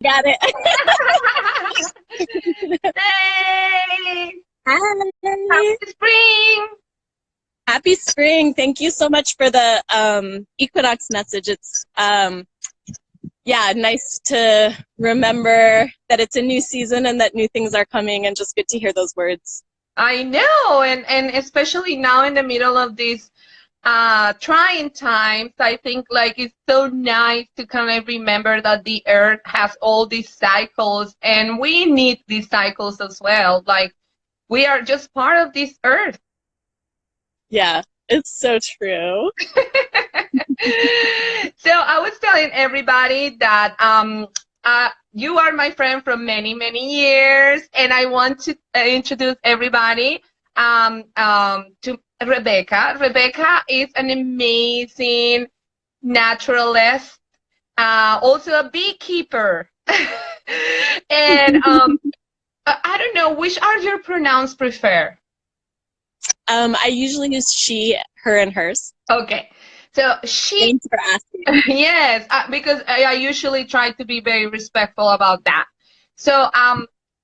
Got it. Hey! Hi. Happy spring! Happy spring. Thank you so much for the equinox message. It's yeah, nice to remember that it's a new season and that new things are coming, and just good to hear those words. I know, and especially now in the middle of these trying times, I think like it's so nice to kind of remember that the earth has all these cycles and we need these cycles as well. Like we are just part of this earth. Yeah, it's so true. So I was telling everybody that you are my friend from many, many years, and I want to introduce everybody to Rebecca. Rebecca is an amazing naturalist, also a beekeeper. And I don't know, which are your pronouns prefer? I usually use she, her, and hers. Okay. So she, Thanks for asking. yes, because I usually try to be very respectful about that. So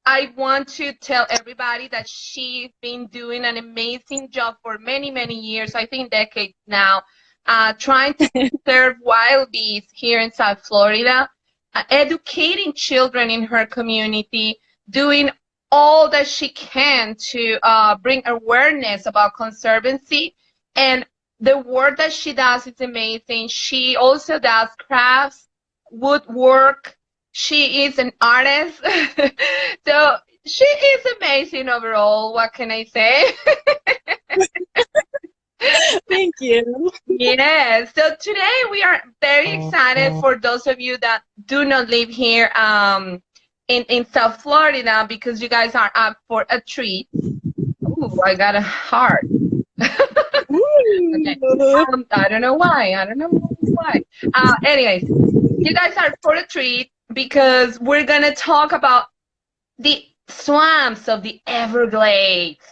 I want to tell everybody that she's been doing an amazing job for many, many years, I think decades now, trying to conserve wild bees here in South Florida, educating children in her community, doing all that she can to bring awareness about conservancy. And the work that she does is amazing. She also does crafts, woodwork. She is an artist. So she is amazing overall. What can I say? Thank you. Yes. So today we are very excited for those of you that do not live here in South Florida, because you guys are up for a treat. Ooh, I got a heart. Okay. I don't know why. I don't know why. Anyways, you guys are for a treat because we're gonna talk about the swamps of the Everglades.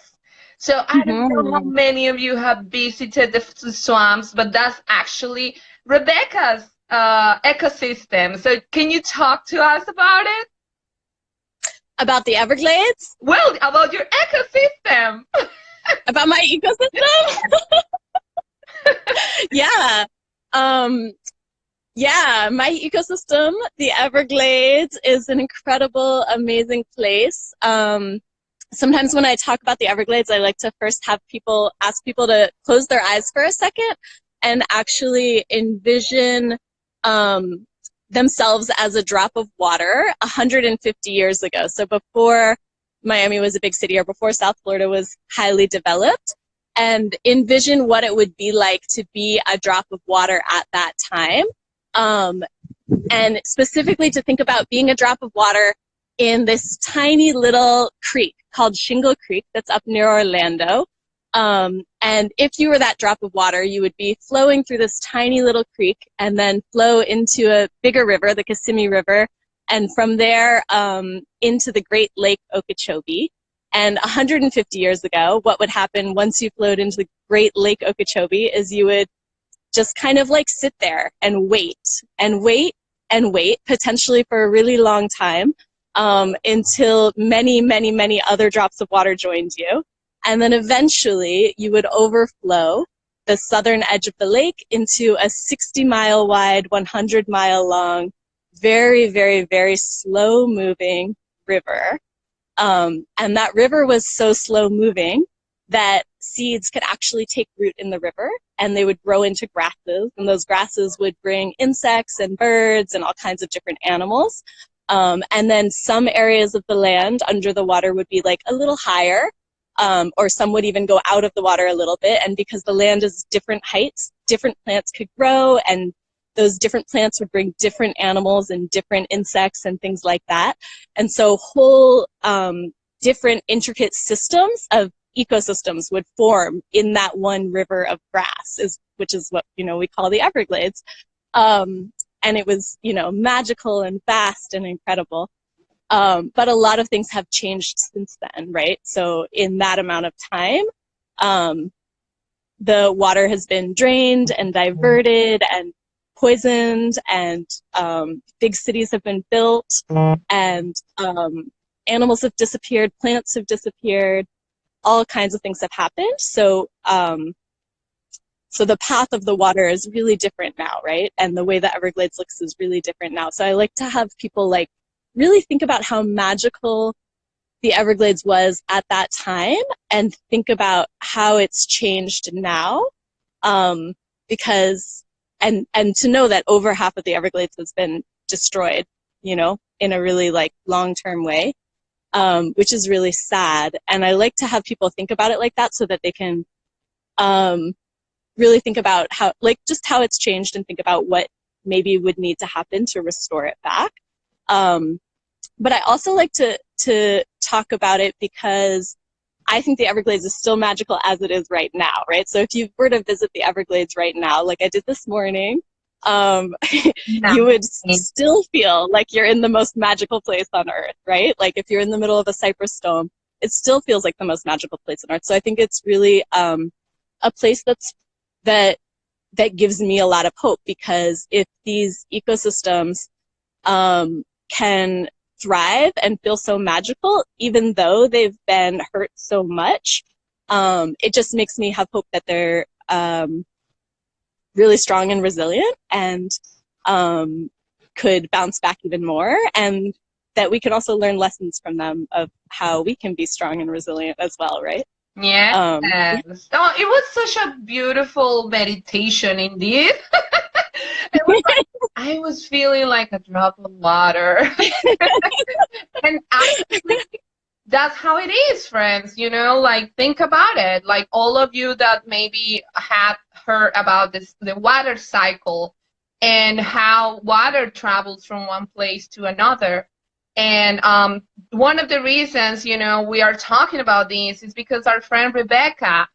So I don't know how many of you have visited the swamps, but that's actually Rebecca's ecosystem. So can you talk to us about it? About the Everglades? Well, about your ecosystem. About my ecosystem? Yeah. Yeah, my ecosystem, the Everglades, is an incredible, amazing place. Sometimes when I talk about the Everglades, I like to first have people ask people to close their eyes for a second and actually envision themselves as a drop of water 150 years ago. So before Miami was a big city, or before South Florida was highly developed, and envision what it would be like to be a drop of water at that time. And specifically to think about being a drop of water in this tiny little creek called Shingle Creek that's up near Orlando. And if you were that drop of water, you would be flowing through this tiny little creek and then flow into a bigger river, the Kissimmee River, and from there into the Great Lake Okeechobee. And 150 years ago, what would happen once you flowed into the Great Lake Okeechobee is you would just kind of like sit there and wait and wait and wait, potentially for a really long time, until many, many, many other drops of water joined you. And then eventually you would overflow the southern edge of the lake into a 60-mile wide, 100-mile long, very, very, very slow moving river. And that river was so slow moving that seeds could actually take root in the river, and they would grow into grasses, and those grasses would bring insects and birds and all kinds of different animals. And then some areas of the land under the water would be like a little higher, or some would even go out of the water a little bit. And because the land is different heights, different plants could grow, and those different plants would bring different animals and different insects and things like that. And so whole different intricate systems of ecosystems would form in that one river of grass, which is what we call the Everglades. And it was magical and vast and incredible. But a lot of things have changed since then, right? So in that amount of time, the water has been drained and diverted, and poisoned, and big cities have been built, and animals have disappeared, plants have disappeared, all kinds of things have happened. So so the path of the water is really different now, right? And the way the Everglades looks is really different now. So I like to have people like really think about how magical the Everglades was at that time and think about how it's changed now. Because and to know that over half of the Everglades has been destroyed, you know, in a really like long-term way, which is really sad. And I like to have people think about it like that so that they can really think about how, like, just how it's changed and think about what maybe would need to happen to restore it back. But I also like to talk about it because I think the Everglades is still magical as it is right now, right? So if you were to visit the Everglades right now, like I did this morning, you would still feel like you're in the most magical place on earth, right? Like if you're in the middle of a cypress dome, it still feels like the most magical place on earth. So I think it's really a place that gives me a lot of hope, because if these ecosystems can thrive and feel so magical, even though they've been hurt so much, it just makes me have hope that they're really strong and resilient and could bounce back even more, and that we can also learn lessons from them of how we can be strong and resilient as well, right? Yes. Oh, it was such a beautiful meditation indeed. It was like, I was feeling like a drop of water. And actually, that's how it is, friends. You know, like think about it. Like all of you that maybe have heard about this, the water cycle and how water travels from one place to another. And one of the reasons, you know, we are talking about this is because our friend Rebecca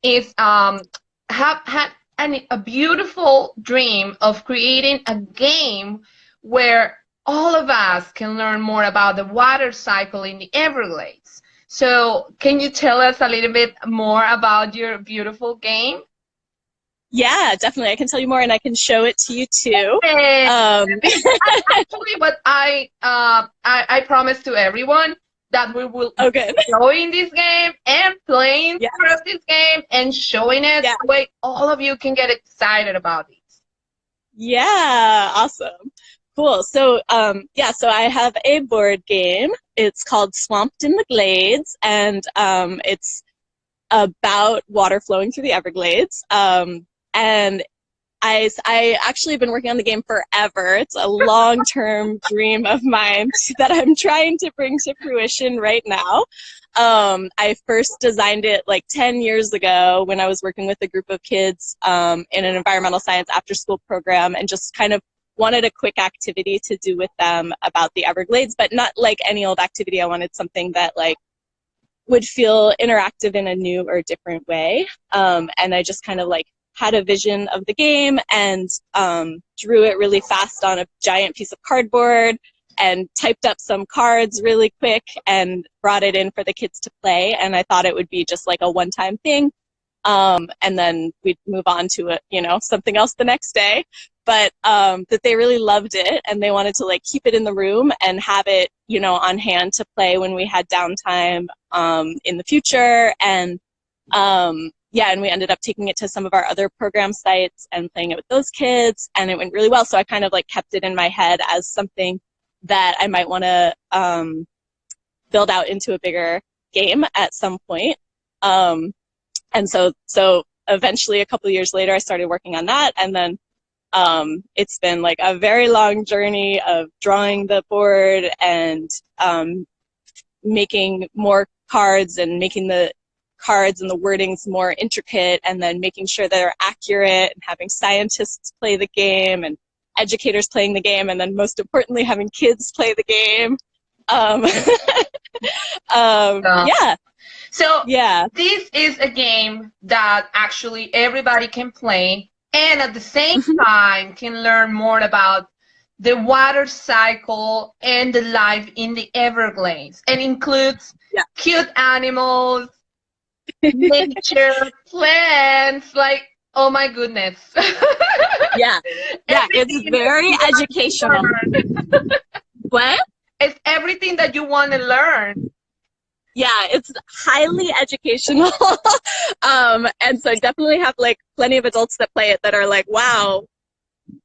is had a beautiful dream of creating a game where all of us can learn more about the water cycle in the Everglades. So can you tell us a little bit more about your beautiful game? Yeah, definitely. I can tell you more, and I can show it to you too. Actually, what I promised to everyone that we will be showing this game and playing part of this game and showing it the way all of you can get excited about it. Yeah, awesome. Cool. So, so I have a board game. It's called Swamped in the Glades, and it's about water flowing through the Everglades. And I actually have been working on the game forever. It's a long-term dream of mine that I'm trying to bring to fruition right now. I first designed it like 10 years ago when I was working with a group of kids in an environmental science after-school program, and just kind of wanted a quick activity to do with them about the Everglades, but not like any old activity. I wanted something that like would feel interactive in a new or different way. And I just kind of like had a vision of the game and drew it really fast on a giant piece of cardboard and typed up some cards really quick and brought it in for the kids to play. And I thought it would be just like a one-time thing. And then we'd move on to something else the next day. But that they really loved it, and they wanted to like keep it in the room and have it, on hand to play when we had downtime in the future. And and we ended up taking it to some of our other program sites and playing it with those kids, and it went really well. So I kind of like kept it in my head as something that I might want to build out into a bigger game at some point. And so eventually, a couple of years later, I started working on that, and then it's been like a very long journey of drawing the board and making more cards and making the cards and the wordings more intricate, and then making sure they're accurate, and having scientists play the game and educators playing the game, and then most importantly having kids play the game. So this is a game that actually everybody can play, and at the same time can learn more about the water cycle and the life in the Everglades, and includes cute animals, nature, plants, like Oh my goodness. Yeah. Yeah, it's Everything that very you want educational. to learn. What? It's everything that you want to learn. Yeah, it's highly educational. And so I definitely have like plenty of adults that play it that are like, wow,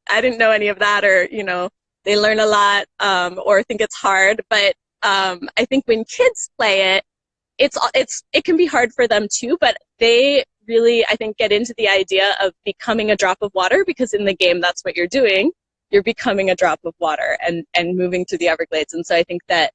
I didn't know any of that, or, you know, they learn a lot, or think it's hard. But I think when kids play it, it can be hard for them too, but they really, I think, get into the idea of becoming a drop of water, because in the game, that's what you're doing. You're becoming a drop of water and moving through the Everglades. And so I think that,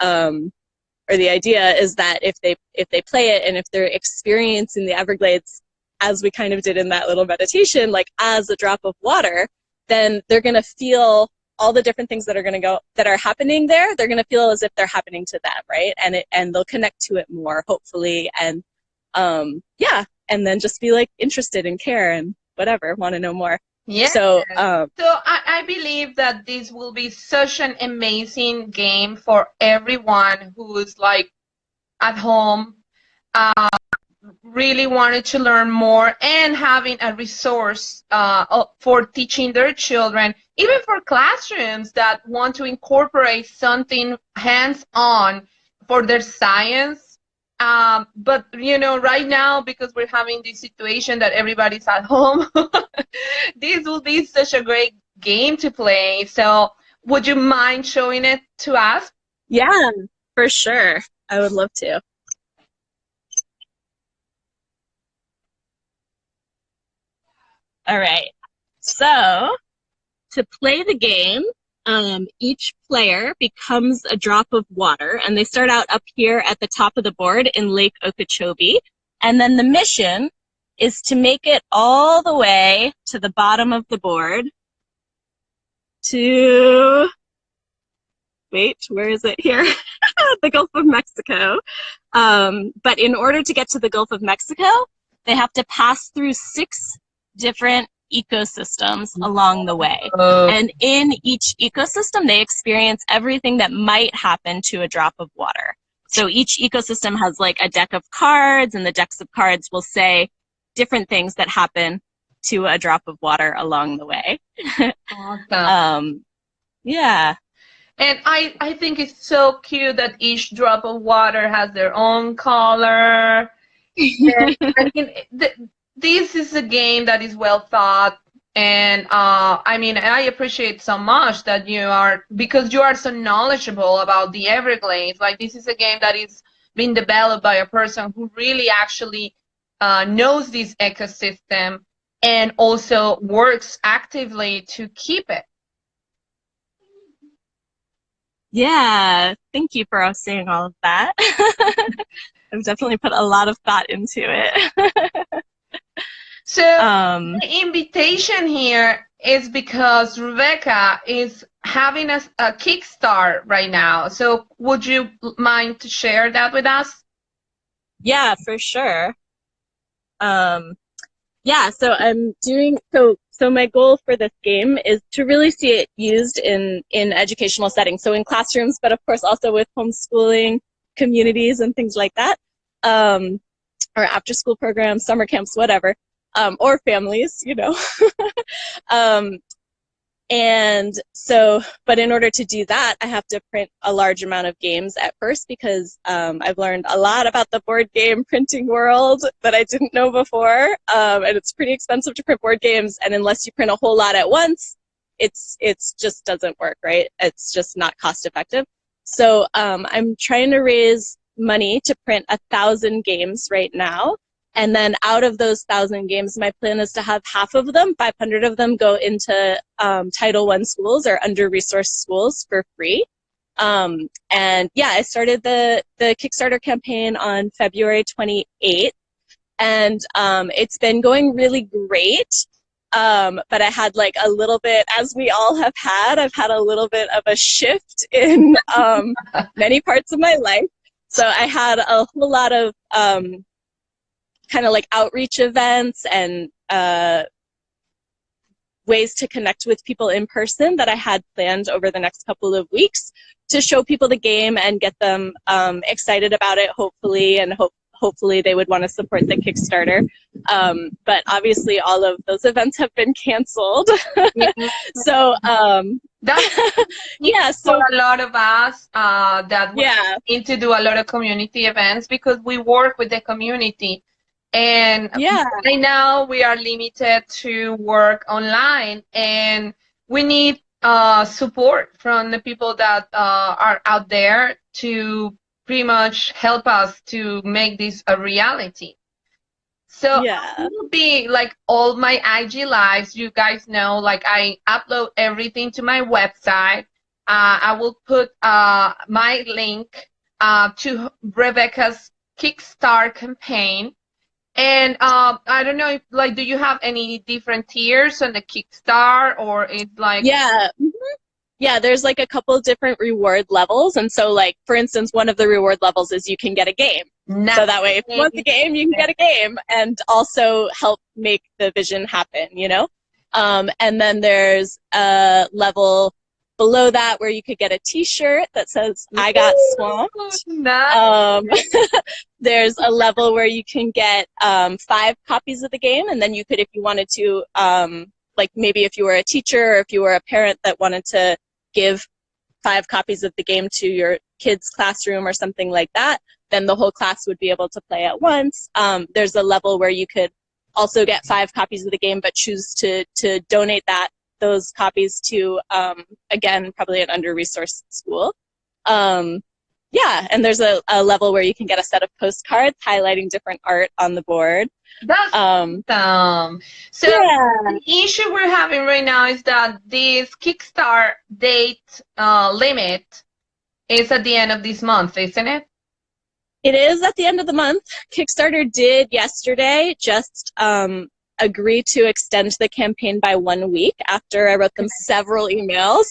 or the idea is that if they play it and if they're experiencing the Everglades, as we kind of did in that little meditation, like as a drop of water, then they're going to feel all the different things that are happening there. They're going to feel as if they're happening to them, right? And they'll connect to it more, hopefully, and yeah, and then just be like interested and care and whatever, want to know more. Yeah. So I believe that this will be such an amazing game for everyone who's like at home, really wanted to learn more, and having a resource for teaching their children, even for classrooms that want to incorporate something hands-on for their science. But you know, right now, because we're having this situation that everybody's at home, this will be such a great game to play. So would you mind showing it to us? yeah, for sure, I would love to. All right. So to play the game, each player becomes a drop of water, and they start out up here at the top of the board in Lake Okeechobee. And then the mission is to make it all the way to the bottom of the board to, wait, where is it here? The Gulf of Mexico. But in order to get to the Gulf of Mexico, they have to pass through 6 different ecosystems along the way. And in each ecosystem, they experience everything that might happen to a drop of water. So each ecosystem has like a deck of cards, and the decks of cards will say different things that happen to a drop of water along the way. Awesome. Yeah. And I think it's so cute that each drop of water has their own color. And, I mean, this is a game that is well thought. And I mean, I appreciate so much that because you are so knowledgeable about the Everglades. Like, this is a game that is being developed by a person who really actually knows this ecosystem and also works actively to keep it. Yeah, thank you for saying all of that. I've definitely put a lot of thought into it. So the invitation here is because Rebecca is having a Kickstart right now. So would you mind to share that with us? Yeah, for sure. Yeah, so I'm doing so my goal for this game is to really see it used in educational settings. So in classrooms, but of course also with homeschooling communities and things like that. Or after school programs, summer camps, whatever. Or families, you know. And so, but in order to do that, I have to print a large amount of games at first, because I've learned a lot about the board game printing world that I didn't know before. And it's pretty expensive to print board games. And unless you print a whole lot at once, it's just doesn't work, right? It's just not cost effective. So I'm trying to raise money to print 1,000 games right now. And then out of those 1,000 games, my plan is to have half of them, 500 of them, go into Title I schools or under-resourced schools for free. And yeah, I started the Kickstarter campaign on February 28th, and it's been going really great. But I had like a little bit, as we all have had, I've had a little bit of a shift in many parts of my life. So I had a whole lot of kind of like outreach events and ways to connect with people in person that I had planned over the next couple of weeks to show people the game and get them excited about it, hopefully, and hopefully they would want to support the Kickstarter. But obviously all of those events have been canceled. So That's yeah, for so a lot of us that we yeah, need to do a lot of community events because we work with the community. And yeah, right now we are limited to work online, and we need support from the people that are out there to pretty much help us to make this a reality. So I yeah, will be like all my IG lives, you guys know, like I upload everything to my website. I will put my link to Rebecca's Kickstarter campaign. And I don't know if like, do you have any different tiers on the Kickstarter, or it's like yeah. Yeah, there's like a couple different reward levels. And so, like, for instance, one of the reward levels is you can get a game. So that way, if you want the game, you can get a game and also help make the vision happen, you know? And then there's a level below that where you could get a t-shirt that says, I got swamped. Um, there's a level where you can get 5 copies of the game. And then you could, if you wanted to, like maybe if you were a teacher or if you were a parent that wanted to give 5 copies of the game to your kid's classroom or something like that, then the whole class would be able to play at once. There's a level where you could also get 5 copies of the game, but choose to donate those copies to, again, probably an under-resourced school. Yeah, and there's a level where you can get a set of postcards highlighting different art on the board. that's awesome. So Yeah. the issue we're having right now is that this Kickstarter date limit is at the end of this month, isn't it? It is at the end of the month. Kickstarter did yesterday just agree to extend the campaign by 1 week after I wrote them several emails.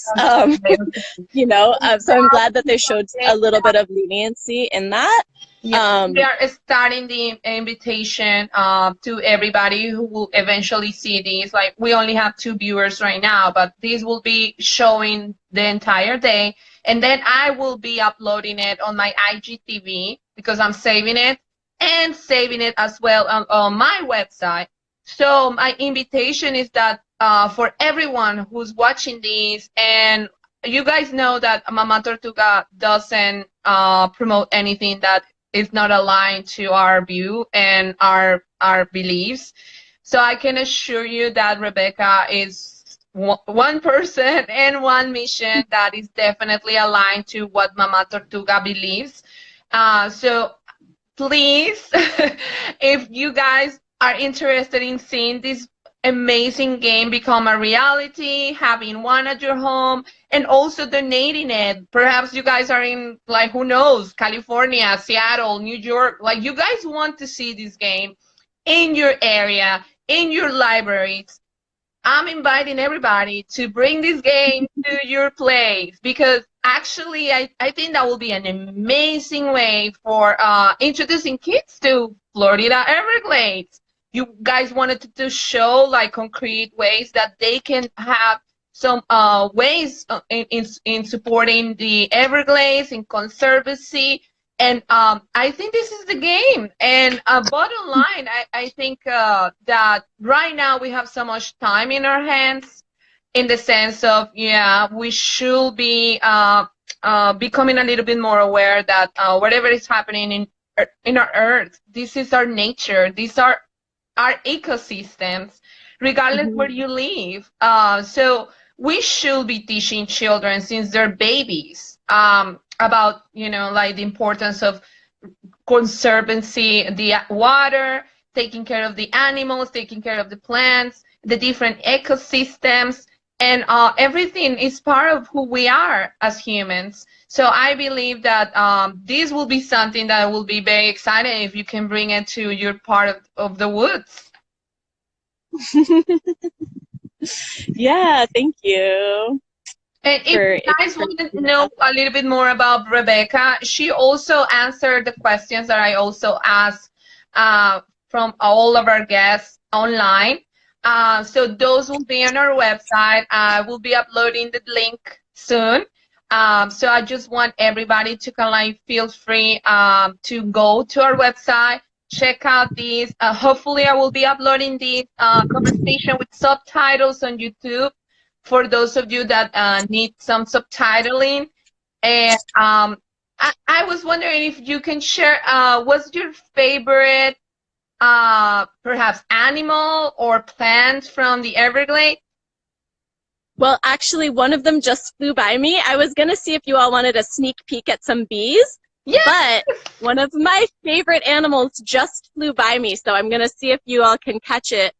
You know, so I'm glad that they showed a little bit of leniency in that. Yeah, we are starting the invitation to everybody who will eventually see these. Like, we only have 2 viewers right now, but these will be showing the entire day. And then I will be uploading it on my IGTV because I'm saving it and saving it as well on my website. So my invitation is that for everyone who's watching this, and you guys know that Mama Tortuga doesn't promote anything that is not aligned to our view and our beliefs. So I can assure you that Rebecca is one person and one mission that is definitely aligned to what Mama Tortuga believes. So please, if you guys are interested in seeing this amazing game become a reality, having one at your home, and also donating it. Perhaps you guys are in, like, who knows, California, Seattle, New York. Like, you guys want to see this game in your area, in your libraries. I'm inviting everybody to bring this game to your place, because actually I think that will be an amazing way for introducing kids to Florida Everglades. You guys wanted to show like concrete ways that they can have some ways in supporting the Everglades, in conservancy, and I think this is the game. And bottom line, I think that right now we have so much time in our hands, in the sense of, yeah, we should be becoming a little bit more aware that whatever is happening in our earth, this is our nature, these are our ecosystems, regardless where you live. So we should be teaching children since they're babies about, you know, like the importance of conservancy, the water, taking care of the animals, taking care of the plants, the different ecosystems, and everything is part of who we are as humans. So I believe that this will be something that will be very exciting if you can bring it to your part of the woods. Yeah, thank you. And if you guys want to know a little bit more about Rebecca, she also answered the questions that I also asked from all of our guests online. So those will be on our website. We'll be uploading the link soon. So I just want everybody to kind of like feel free to go to our website, check out these. Hopefully, I will be uploading this conversation with subtitles on YouTube for those of you that need some subtitling. And I was wondering if you can share what's your favorite perhaps animal or plant from the Everglades? Well, actually, one of them just flew by me. I was going to see if you all wanted a sneak peek at some bees, Yes. but one of my favorite animals just flew by me. So I'm going to see if you all can catch it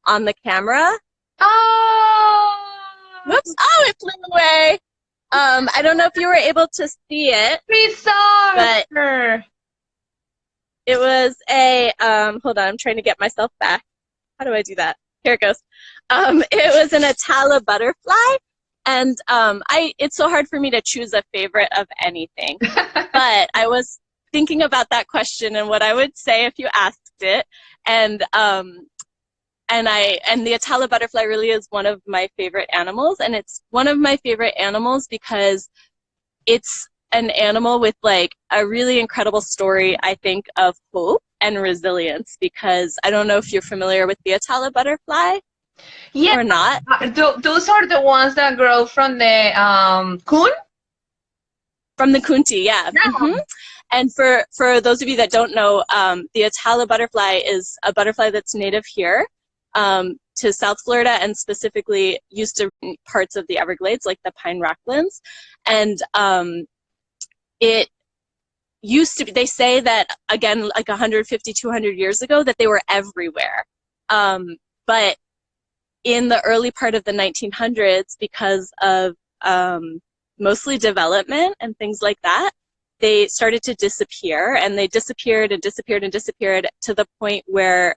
on the camera. Oh. Whoops. Oh, it flew away. I don't know if you were able to see it. We saw but her. It was a, hold on, I'm trying to get myself back. How do I do that? Here it goes. It was an Atala butterfly, and it's so hard for me to choose a favorite of anything. But I was thinking about that question and what I would say if you asked it, and the Atala butterfly really is one of my favorite animals, and it's one of my favorite animals because it's an animal with like a really incredible story, I think, of hope and resilience, because I don't know if you're familiar with the Atala butterfly or not. Those are the ones that grow from the coon? From the Kunti, yeah. Mm-hmm. And for those of you that don't know, the Atala butterfly is a butterfly that's native here to South Florida, and specifically used to parts of the Everglades, like the pine rocklands. And it used to be, they say that, again, like 150, 200 years ago, that they were everywhere. But in the early part of the 1900s, because of mostly development and things like that, they started to disappear, and they disappeared and disappeared and disappeared to the point where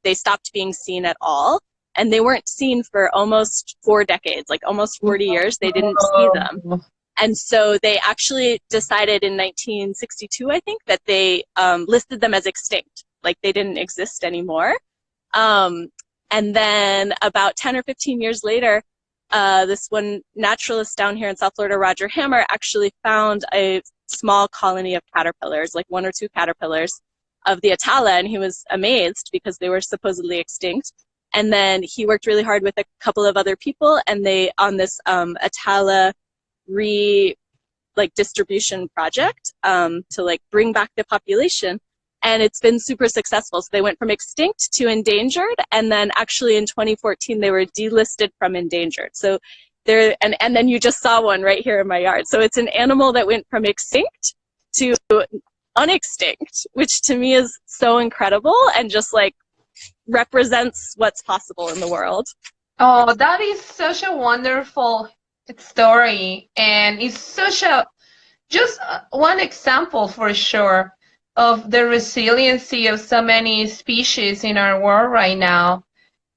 they stopped being seen at all. And they weren't seen for almost 4 decades, like almost 40 years. They didn't see them. And so they actually decided in 1962, I think, that they listed them as extinct, like they didn't exist anymore. And then about 10 or 15 years later, this one naturalist down here in South Florida, Roger Hammer, actually found a small colony of caterpillars, like 1 or 2 caterpillars of the Atala, and he was amazed because they were supposedly extinct. And then he worked really hard with a couple of other people, and they, on this Atala distribution project to like bring back the population, and it's been super successful. So they went from extinct to endangered, and then actually in 2014 they were delisted from endangered. So there, and then you just saw one right here in my yard. So it's an animal that went from extinct to unextinct, which to me is so incredible and just like represents what's possible in the world. Oh, that is such a wonderful story, and it's such a just one example for sure of the resiliency of so many species in our world right now.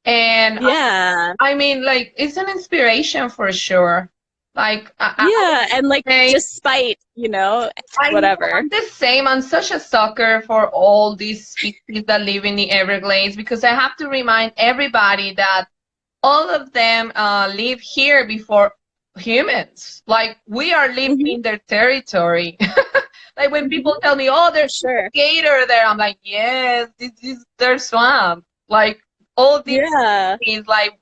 And yeah, I mean, like, it's an inspiration for sure. Like, and like, despite, whatever. I'm the same. I'm such a sucker for all these species that live in the Everglades, because I have to remind everybody that all of them live here before humans. Like, we are living in their territory. Like, when people tell me, oh, there's a gator there, I'm like, yes, this is their swamp. Like, all these things, like,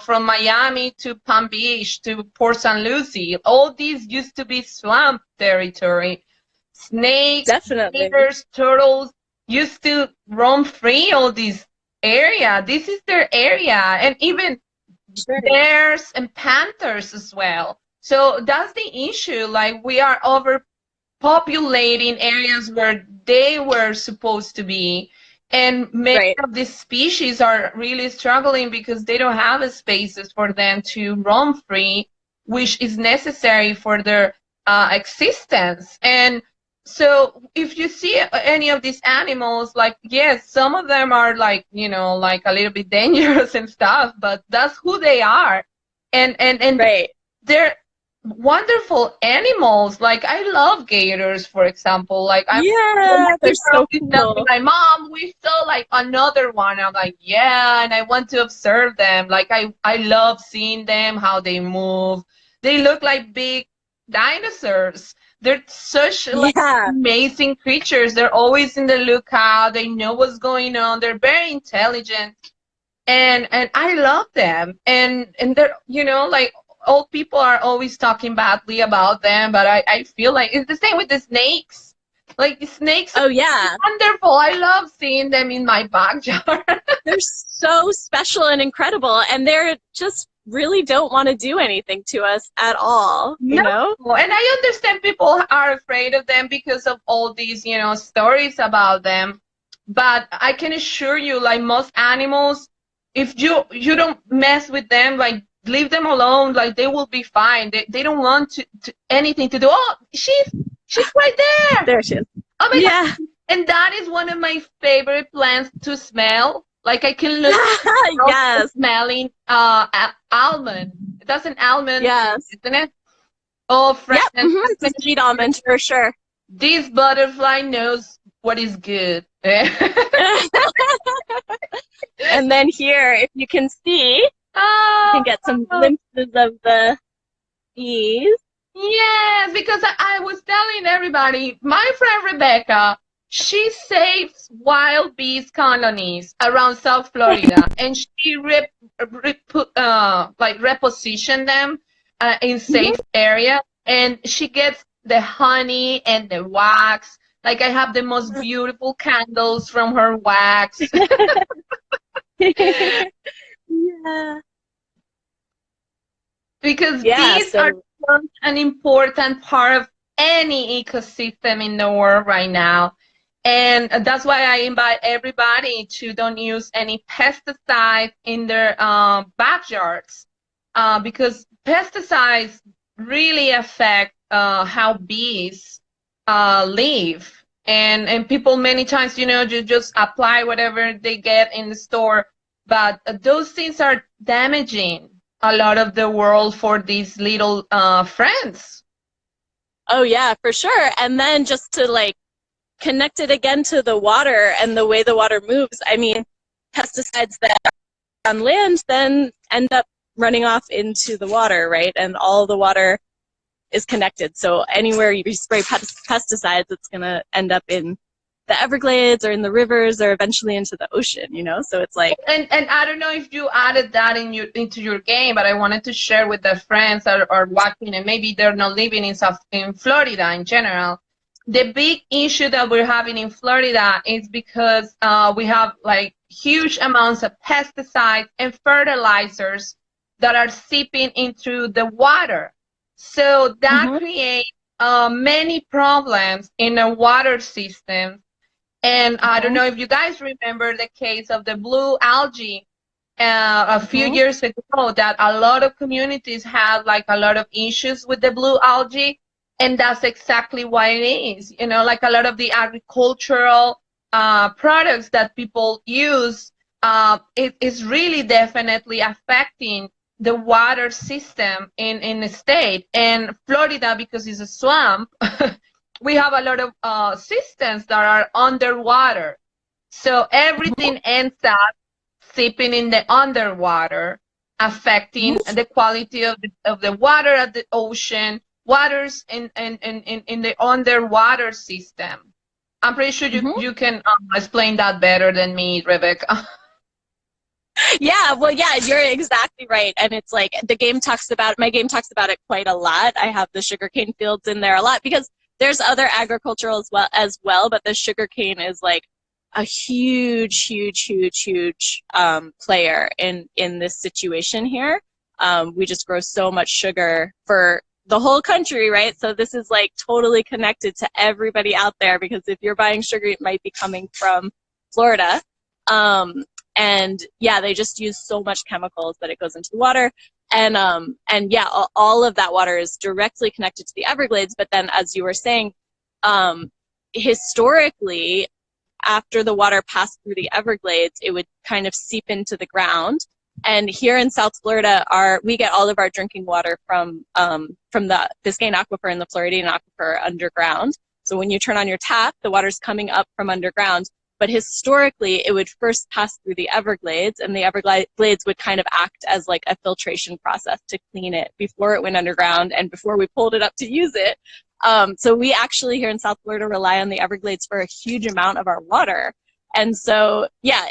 from Miami to Palm Beach to Port St. Lucie, all these used to be swamp territory. Snakes, gators, turtles used to roam free all these area. This is their area. And even bears and panthers as well. So that's the issue. Like, we are overpopulating areas where they were supposed to be. And many of these species are really struggling because they don't have spaces for them to roam free, which is necessary for their existence. And so if you see any of these animals, like, yes, some of them are like, like a little bit dangerous and stuff, but that's who they are. And they're wonderful animals. Like, I love gators, for example. Like, they're so cool. My mom, we saw like another one. I'm like, yeah, and I want to observe them. Like, I love seeing them, how they move. They look like big dinosaurs. They're such like Yeah. amazing creatures. They're always in the lookout. They know what's going on. They're very intelligent, and I love them. And they're, you know, like, old people are always talking badly about them, but I feel like it's the same with the snakes. Like, the snakes are Oh yeah. wonderful. I love seeing them in my backyard. They're so special and incredible, and they're just really don't want to do anything to us at all, you No, know? and I understand people are afraid of them because of all these, you know, stories about them. But I can assure you, like most animals, if you don't mess with them, like leave them alone, like they will be fine. They don't want to anything to do. Oh, she's right there. There she is. Oh my God. Yeah. And that is one of my favorite plants to smell. Like, I can look Yes. smelling almond. That's an almond, Yes. isn't it? Oh, friend, Yep. It's a sweet almond for sure. this butterfly knows what is good. And then here, if you can see, you can get some glimpses of the bees. Yes, because I was telling everybody, my friend Rebecca, she saves wild bees colonies around South Florida, and she like reposition them in safe area, and she gets the honey and the wax. Like, I have the most beautiful candles from her wax. Yeah. Because Yeah, bees so are such an important part of any ecosystem in the world right now. And that's why I invite everybody to don't use any pesticides in their backyards, because pesticides really affect how bees live. And people many times, you know, just apply whatever they get in the store, but those things are damaging a lot of the world for these little friends. oh yeah, for sure. And then just to like connect it again to the water and the way the water moves, I mean, pesticides that are on land then end up running off into the water, right? And all the water is connected. So anywhere you spray pesticides, it's going to end up in the Everglades or in the rivers or eventually into the ocean, you know? So it's like, And I don't know if you added that into your game, but I wanted to share with the friends that are watching, and maybe they're not living in Florida in general. The big issue that we're having in Florida is because we have like huge amounts of pesticides and fertilizers that are seeping into the water. So that creates many problems in the water system. And I don't know if you guys remember the case of the blue algae a few years ago, that a lot of communities had like a lot of issues with the blue algae. And that's exactly why it is. You know, like a lot of the agricultural products that people use, it is really definitely affecting the water system in the state. And Florida, because it's a swamp, we have a lot of systems that are underwater. So everything ends up seeping in the underwater, affecting the quality of the water at the ocean, waters in the underwater system. I'm pretty sure you can explain that better than me, Rebecca. yeah, well, yeah, you're exactly right. And it's like my game talks about it quite a lot. I have the sugarcane fields in there a lot because there's other agricultural as well, but the sugarcane is like a huge player in this situation here. We just grow so much sugar for the whole country, right? So this is like totally connected to everybody out there, because if you're buying sugar, it might be coming from Florida. And yeah, they just use so much chemicals that it goes into the water. And yeah, all of that water is directly connected to the Everglades. But then, as you were saying, historically, after the water passed through the Everglades, it would kind of seep into the ground. And here in South Florida, we get all of our drinking water from the Biscayne Aquifer and the Floridian Aquifer underground. So when you turn on your tap, the water's coming up from underground. But historically, it would first pass through the Everglades, and the Everglades would kind of act as like a filtration process to clean it before it went underground and before we pulled it up to use it. So we actually here in South Florida rely on the Everglades for a huge amount of our water. And so, yeah,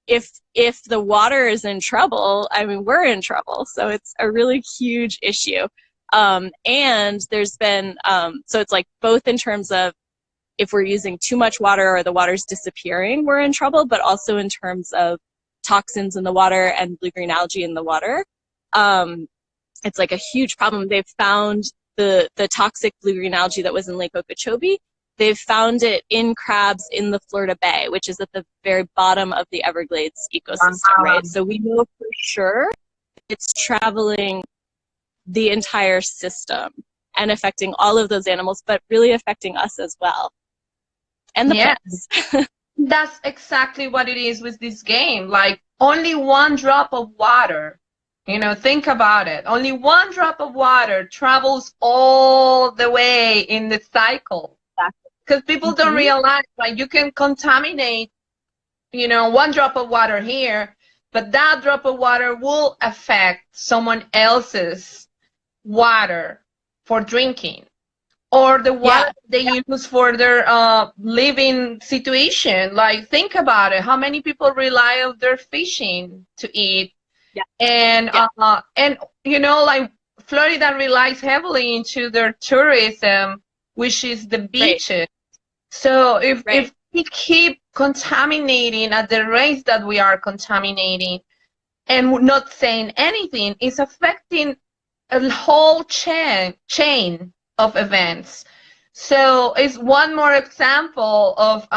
if the water is in trouble, I mean, we're in trouble. So it's a really huge issue. And there's been, so it's like both in terms of if we're using too much water or the water's disappearing, we're in trouble, but also in terms of toxins in the water and blue-green algae in the water. It's like a huge problem. They've found the toxic blue-green algae that was in Lake Okeechobee. They've found it in crabs in the Florida Bay, which is at the very bottom of the Everglades ecosystem, right? So we know for sure it's traveling the entire system and affecting all of those animals, but really affecting us as well. And the plants. That's exactly what it is with this game. Like, only one drop of water, you know, think about it. Only one drop of water travels all the way in the cycle. Because people don't realize, like, you can contaminate, you know, one drop of water here, but that drop of water will affect someone else's water for drinking, or the water they use for their living situation. Like, think about it. How many people rely on their fishing to eat? And you know, like, Florida relies heavily into their tourism, which is the beaches. So if we keep contaminating at the rates that we are contaminating and not saying anything, it's affecting a whole chain of events. So it's one more example of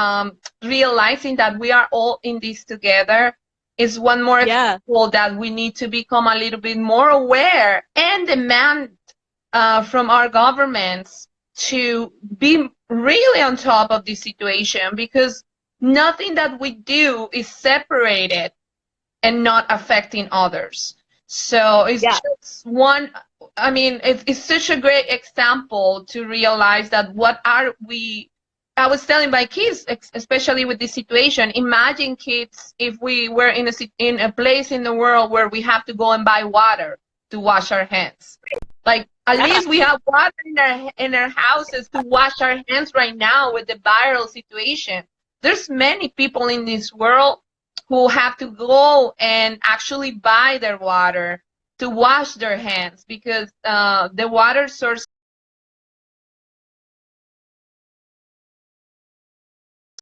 realizing that we are all in this together. Is one more example that we need to become a little bit more aware and demand from our governments to be really on top of the situation, because nothing that we do is separated and not affecting others. So it's just one, I mean, it's such a great example to realize that what are we, I was telling my kids, especially with this situation, imagine, kids, if we were in a place in the world where we have to go and buy water to wash our hands. Like, at least we have water in our houses to wash our hands right now with the viral situation. There's many people in this world who have to go and actually buy their water to wash their hands, because the water source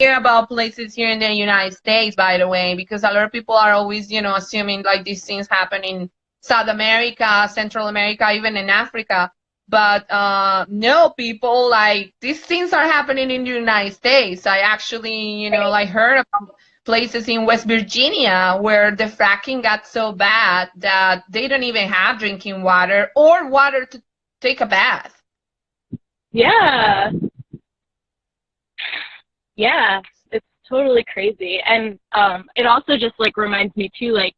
hear about places here in the United States, by the way, because a lot of people are always, you know, assuming like these things happen in South America, Central America, even in Africa. But no, people, like, these things are happening in the United States. I actually, you know, like, heard about places in West Virginia where the fracking got so bad that they don't even have drinking water or water to take a bath. Yeah, it's totally crazy. And it also just, like, reminds me too, like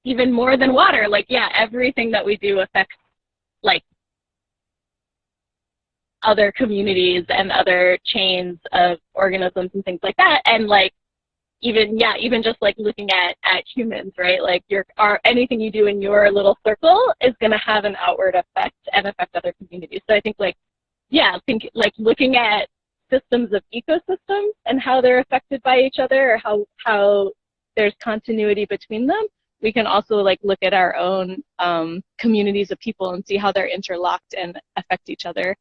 even more than water, like, everything that we do affects, like, other communities and other chains of organisms and things like that. And, like, even just, like, looking at humans, right? Like, anything you do in your little circle is going to have an outward effect and affect other communities. So I think, like, looking at systems of ecosystems and how they're affected by each other, or how there's continuity between them, we can also, like, look at our own communities of people and see how they're interlocked and affect each other.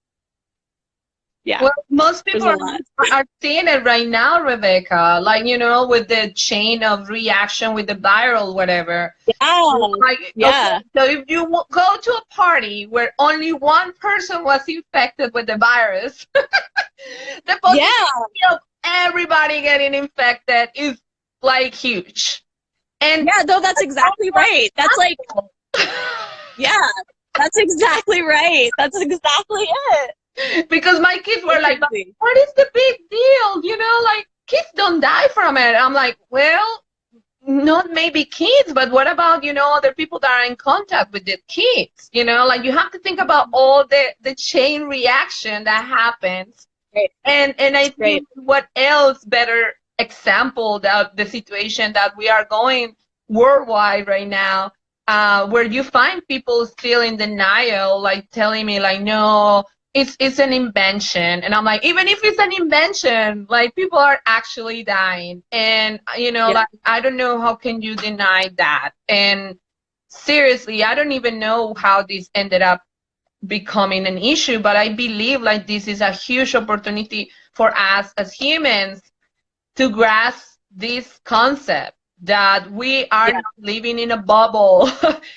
Yeah. Well, most people are seeing it right now, Rebecca, like, you know, with the chain of reaction with the viral whatever. Okay, so if you go to a party where only one person was infected with the virus, the possibility of everybody getting infected is, like, huge. And no, that's exactly right. That's like, that's exactly right. That's exactly it. Because my kids were like, what is the big deal? You know, like, kids don't die from it. I'm like, well, not maybe kids, but what about, other people that are in contact with the kids? Like you have to think about all the chain reaction that happens. Right. And I Right. think what else better example that the situation that we are going worldwide right now, where you find people still in denial, like telling me like, no, it's an invention. And I'm like, even if it's an invention, like people are actually dying. And like I don't know how can you deny that. And seriously, I don't even know how this ended up becoming an issue, but I believe like this is a huge opportunity for us as humans to grasp this concept that we are not living in a bubble.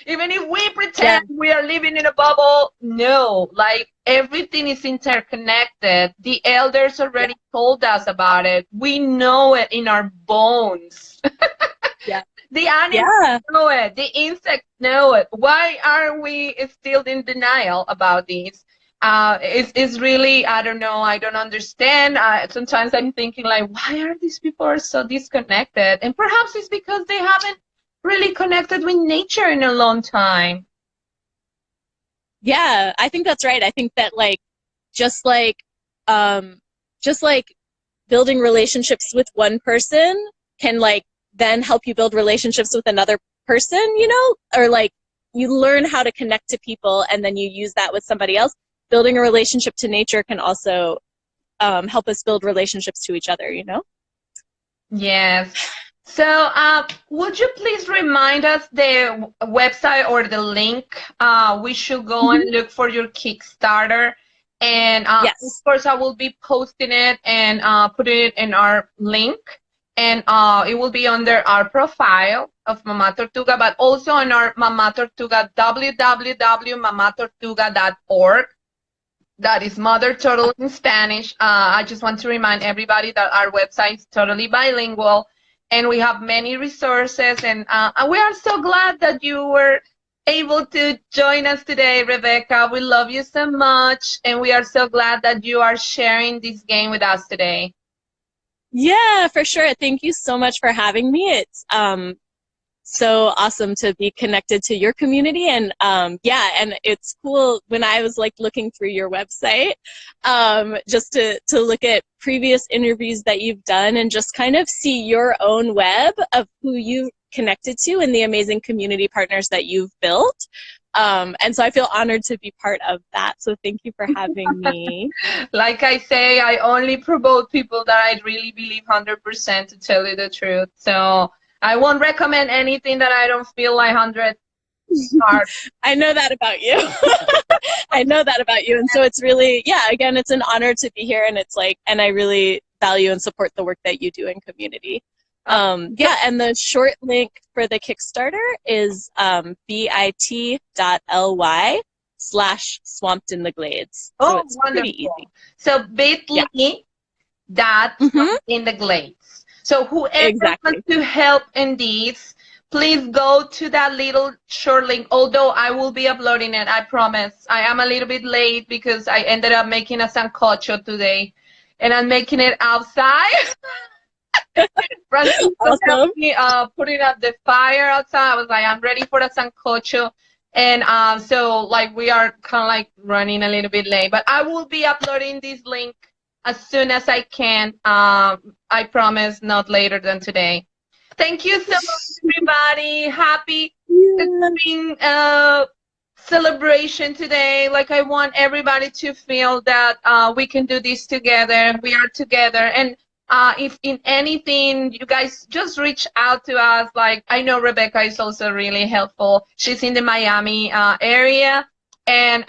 Even if we pretend we are living in a bubble, no, like everything is interconnected. The elders already told us about it. We know it in our bones. The animals know it. The insects know it. Why are we still in denial about this? It's really, I don't know. I don't understand. Sometimes I'm thinking like, why are these people are so disconnected? And perhaps it's because they haven't really connected with nature in a long time. Yeah, I think that's right. I think that like, just like, just like building relationships with one person can like then help you build relationships with another person, or like you learn how to connect to people and then you use that with somebody else. Building a relationship to nature can also help us build relationships to each other, Yes. So would you please remind us the website or the link we should go and look for your Kickstarter? And of course, I will be posting it and putting it in our link. And it will be under our profile of Mama Tortuga, but also on our Mama Tortuga, www.mamatortuga.org. That is Mother Turtle in Spanish. I just want to remind everybody that our website is totally bilingual, and we have many resources. And we are so glad that you were able to join us today, Rebecca. We love you so much, and we are so glad that you are sharing this game with us today. Yeah, for sure. Thank you so much for having me. It's so awesome to be connected to your community. And yeah, and it's cool when I was like looking through your website, just to look at previous interviews that you've done and just kind of see your own web of who you connected to and the amazing community partners that you've built. And so I feel honored to be part of that. So thank you for having me. Like I say, I only promote people that I really believe 100% to tell you the truth. So I won't recommend anything that I don't feel like 100 hard. I know that about you. I know that about you. And so it's really, again, it's an honor to be here. And it's like, and I really value and support the work that you do in community. And the short link for the Kickstarter is bit.ly/swamped-in-the-glades. So it's wonderful. pretty easy. So bit.ly/swamped-in-the-glades. So whoever wants to help in these, please go to that little short link, although I will be uploading it, I promise. I am a little bit late because I ended up making a sancocho today, and I'm making it outside. Francisco helped me putting up the fire outside. I was like, I'm ready for the sancocho. And so like we are kind of like running a little bit late, but I will be uploading this link as soon as I can. I promise not later than today. Thank you so much, everybody. Happy Thanksgiving celebration today. Like I want everybody to feel that we can do this together. We are together. And if in anything, you guys just reach out to us. Like I know Rebecca is also really helpful. She's in the Miami area. And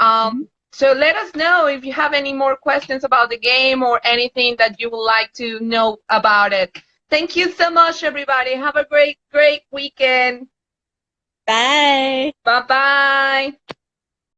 so let us know if you have any more questions about the game or anything that you would like to know about it. Thank you so much, everybody. Have a great, great weekend. Bye. Bye-bye.